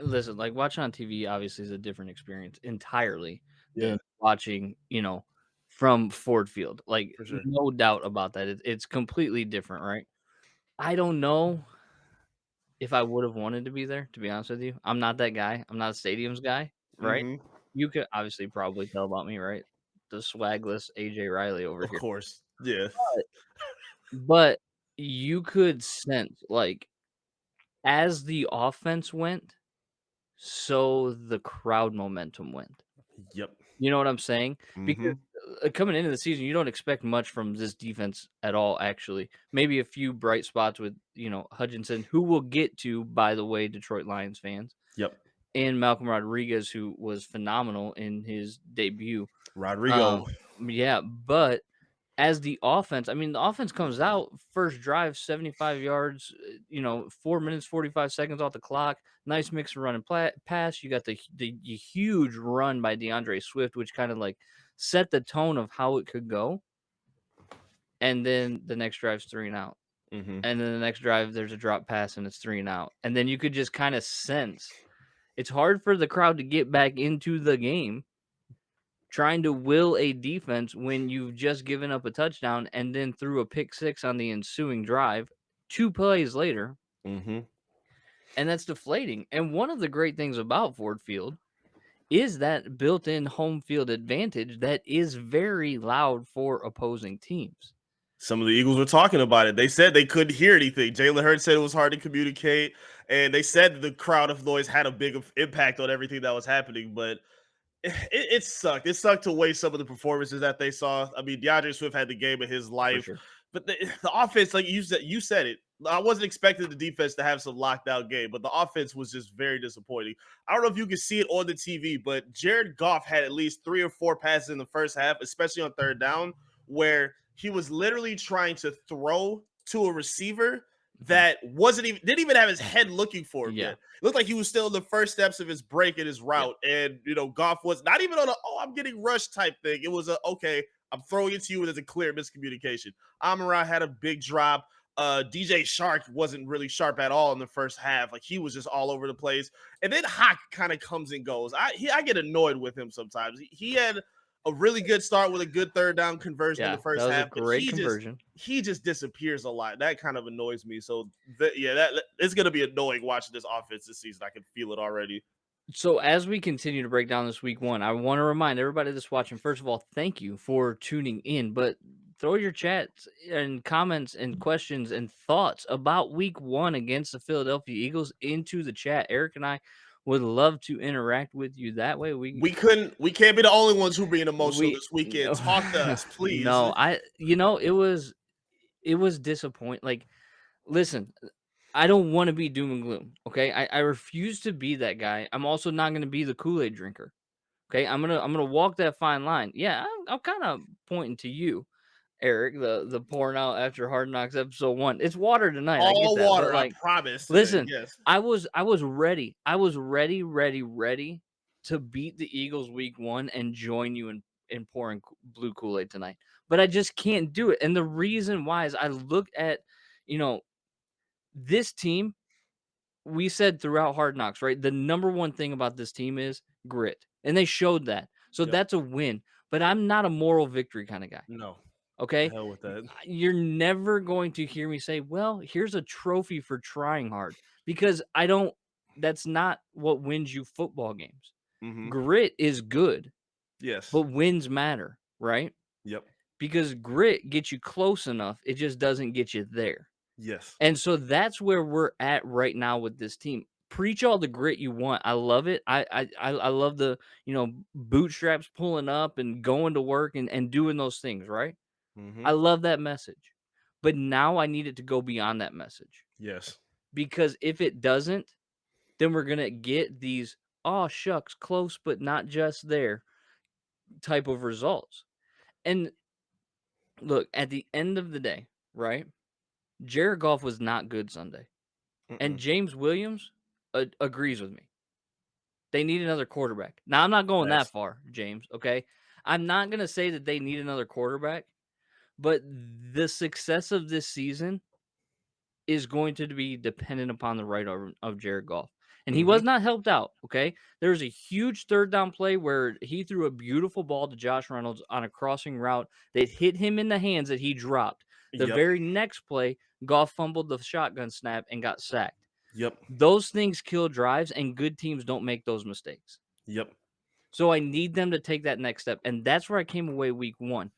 listen, like watching on TV obviously is a different experience entirely Yeah, than watching, from Ford Field. Like for sure. no doubt about that. It's completely different, right? I don't know if I would have wanted to be there, to be honest with you. I'm not that guy. I'm not a stadiums guy, right? Mhm. You could obviously probably tell about me, right? The swagless AJ Riley over Of here. course. Yeah. But you could sense, like, as the offense went, so the crowd momentum went. Yep. You know what I'm saying? Because, Mhm. coming into the season, you don't expect much from this defense at all, actually. Maybe a few bright spots with, Hutchinson, who we'll get to, by the way, Detroit Lions fans, Yep. and Malcolm Rodriguez, who was phenomenal in his debut. Rodrigo. Um, yeah, but as the offense, I mean, the offense comes out, first drive, 75 yards, 4 minutes, 45 seconds off the clock. Nice mix of run and pass. You got the huge run by DeAndre Swift, which kind of like set the tone of how it could go. And then the next drive's 3 and out. Mhm. And then the next drive, there's a drop pass and it's 3 and out. And then you could just kind of sense it's hard for the crowd to get back into the game trying to will a defense when you've just given up a touchdown and then threw a pick six on the ensuing drive 2 plays later, Mhm. and that's deflating. And one of the great things about Ford Field is that built-in home field advantage that is very loud for opposing teams. Some of the Eagles were talking about it. They said they couldn't hear anything. Jalen Hurts said it was hard to communicate, and they said that the crowd of noise had a big impact on everything that was happening. But it sucked. It sucked to waste some of the performances that they saw. I mean, DeAndre Swift had the game of his For life, sure. but the offense, like you said it. I wasn't expecting the defense to have some lockdown game, but the offense was just very disappointing. I don't know if you can see it on the TV, but Jared Goff had at least 3 or 4 passes in the first half, especially on third down, where he was literally trying to throw to a receiver Mhm. that wasn't even didn't even have his head looking for him Yeah. yet. It looked like he was still in the first steps of his break in his Yep. route. And, Goff was not even on a, oh, I'm getting rushed type thing. It was a, okay, I'm throwing it to you, and there's a clear miscommunication. Amon-Ra had a big drop. DJ Shark wasn't really sharp at all in the first half. Like, he was just all over the place. And then Hawk kind of comes and goes. I get annoyed with him sometimes. He had a really good start with a good third down conversion in the Yeah, that first was a half, but great conversion. he just disappears a lot. That kind of annoys me. So yeah, that it's gonna be annoying watching this offense this season. I can feel it already. So as we continue to break down this week one, I want to remind everybody that's watching, first of all, thank you for tuning in. But throw your chats and comments and questions and thoughts about week one against the Philadelphia Eagles into the chat. Eric and I would love to interact with you that way. We can't be the only ones who being emotional We this weekend. no, Talk to us, please. no, it was disappointing. Like, listen, I don't want to be doom and gloom. Okay. I refuse to be that guy. I'm also not going to be the Kool-Aid drinker. Okay, I'm gonna walk that fine line. Yeah, I'm kind of pointing to you, Eric, the pouring out after Hard Knocks episode one. It's water tonight. I get All that, but water, I like, promise today. listen, Yes. I was ready. I was ready, ready, ready to beat the Eagles week one and join you in pouring blue Kool Aid tonight. But I just can't do it. And the reason why is I look at, you know, this team. We said throughout Hard Knocks, right? The number one thing about this team is grit, and they showed that. So Yep. that's a win. But I'm not a moral victory kind of guy. No. The Okay. hell with that. You're never going to hear me say, well, here's a trophy for trying hard because I don't, that's not what wins you football games. Hmm. Grit is good, Yes. but wins matter, right? Yep. Because grit gets you close enough, it just doesn't get you there. Yes. And so that's where we're at right now with this team. Preach all the grit you want. I love it. I love the, bootstraps pulling up and going to work and doing those things, right? Hmm. I love that message. But now I need it to go beyond that message. Yes. Because if it doesn't, then we're gonna get these oh shucks, close but not just there type of results. And look, at the end of the day, right? Jared Goff was not good Sunday. And Mm-mm. James Williams agrees with me. They need another quarterback. Now, I'm not going that Facts. far, James, okay? I'm not going to say that they need another quarterback, but the success of this season is going to be dependent upon the right arm of Jared Goff. and he was not helped out. Okay, there was a huge third down play where he threw a beautiful ball to Josh Reynolds on a crossing route that hit him in the hands that he dropped. The Yep. very next play, Goff fumbled the shotgun snap and got sacked. Yep. Those things kill drives, and good teams don't make those mistakes. Yep. So I need them to take that next step, and that's where I came away week 1.